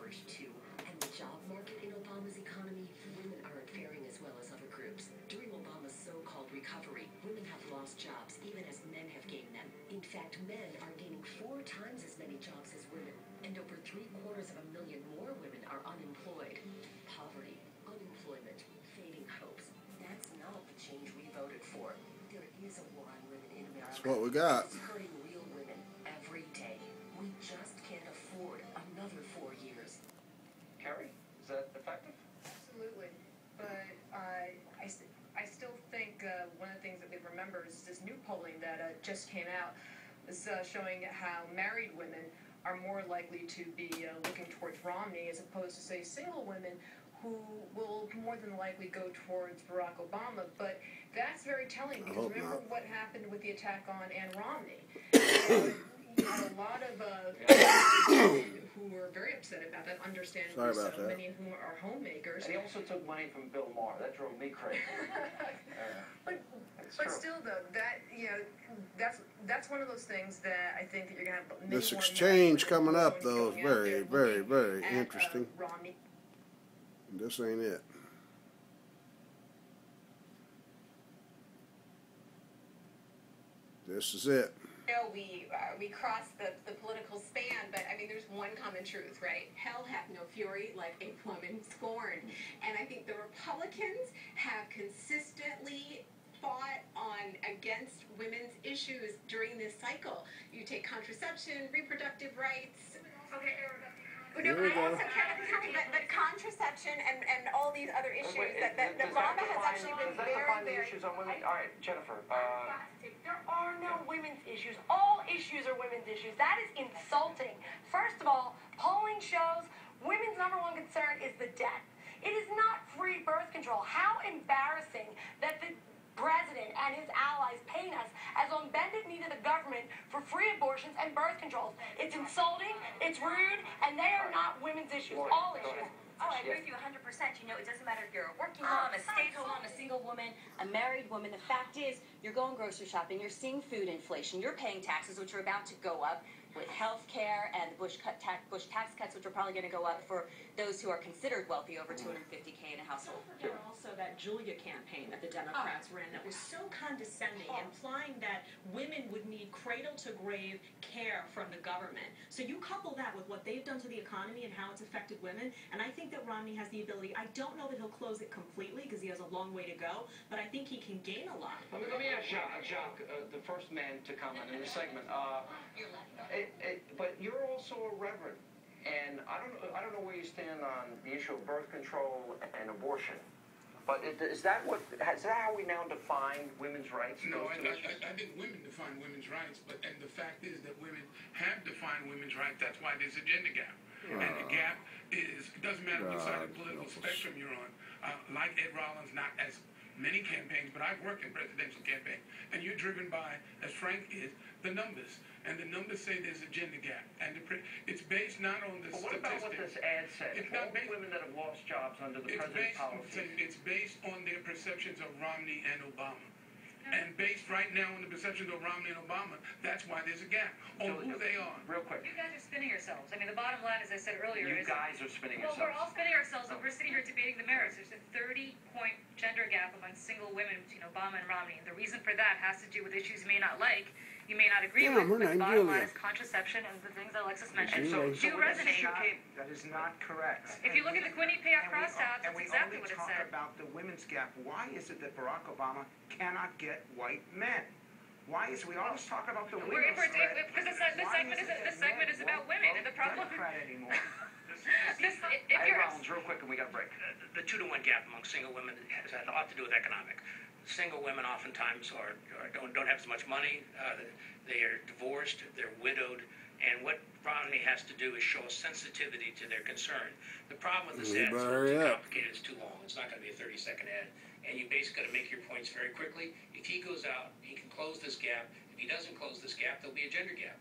average, too. And the job market in Obama's economy, women aren't faring as well as other groups. During Obama's so-called recovery, women have lost jobs, even as men have gained them. In fact, men are gaining 4 times as many jobs as women, and over 750,000 more women are unemployed. Poverty, unemployment, fading hopes. That's not the change we voted for. There is a war on women in America. That's what we got. It's hurting real women every day. We just can't afford another 4 years. Carrie, is that effective? Absolutely. But I still think one of the things that they remember is this new polling that just came out is showing how married women are more likely to be looking towards Romney as opposed to, say, single women who will more than likely go towards Barack Obama. But that's very telling because remember what happened with the attack on Ann Romney. You had a lot of who were very upset about that, understandably so, many of whom are homemakers. And he also took money from Bill Maher. That drove me crazy. But still, though, that's one of those things that I think that you're going to have. This exchange coming up, though, is very, very, very interesting. This ain't it. This is it. We cross the political span, but I mean, there's one common truth, right? Hell hath no fury like a woman scorned. And I think the Republicans have consistently fought against women's issues during this cycle. You take contraception, reproductive rights. Okay, but contraception and all these other issues that Obama has actually been very issues on women? All right, Jennifer. There are no women's issues. All issues are women's issues. That is insulting. First of all, polling shows women's #1 concern is the death. It is not free birth control. How embarrassing that the president and his allies paint us as on bended knee to the government for free abortions and birth controls. It's insulting, it's rude, and they are not women's issues. All issues. Oh, I agree with you 100%. You know, it doesn't matter if you're a working mom, a stay-at-home mom, a single woman, a married woman. The fact is, you're going grocery shopping, you're seeing food inflation, you're paying taxes, which are about to go up with health care and the Bush tax cuts, which are probably going to go up for those who are considered wealthy, over $250K in a household. Don't forget also that Julia campaign that the Democrats ran that was so condescending, implying that women would need cradle-to-grave care from the government. So you couple that with what they've done to the economy and how it's affected women, and I think that Romney has the ability. I don't know that he'll close it completely because he has a long way to go, but I think he can gain a lot. Let me ask Jacques, the first man to comment in the segment. But you're also a reverend, and I don't know where you stand on the issue of birth control and abortion. But is that how we now define women's rights? No, I think women define women's rights, and the fact is that women have defined women's rights. That's why there's a gender gap. And the gap it doesn't matter which side of the political spectrum you're on. Like Ed Rollins, not as many campaigns, but I've worked in presidential campaigns, and you're driven by, as Frank is, the numbers. And the numbers say there's a gender gap. And it's based not on the statistics. What about what this ad said? It's not based women that have lost jobs under the president's policy. It's based on their perceptions of Romney and Obama. And based right now on the perceptions of Romney and Obama, that's why there's a gap on who they are. Real quick. You guys are spinning yourselves. I mean, the bottom line, as I said earlier, you guys are spinning yourselves. Well, we're all spinning ourselves, and we're sitting here debating the merits. There's a 30-point gender gap among single women between Obama and Romney. And the reason for that has to do with issues you may not like, you may not agree with, but the bottom line is contraception and the things Alexis mentioned do resonate. That is not correct. If you look at the Quinnipiac crosstabs, that's exactly what it said. And we only talk about the women's gap. Why is it that Barack Obama cannot get white men? Why is we always talk about the women's threat? Because the segment is about women, and the problem anymore. Hey, Rollins, real quick, and we got a break. The 2-to-1 gap among single women has had a lot to do with economic. Single women oftentimes don't have as much money. They are divorced. They're widowed. And what Romney has to do is show a sensitivity to their concern. The problem with this ad is too complicated. It's too long. It's not going to be a 30-second ad. And you basically got to make your points very quickly. If he goes out, he can close this gap. If he doesn't close this gap, there'll be a gender gap.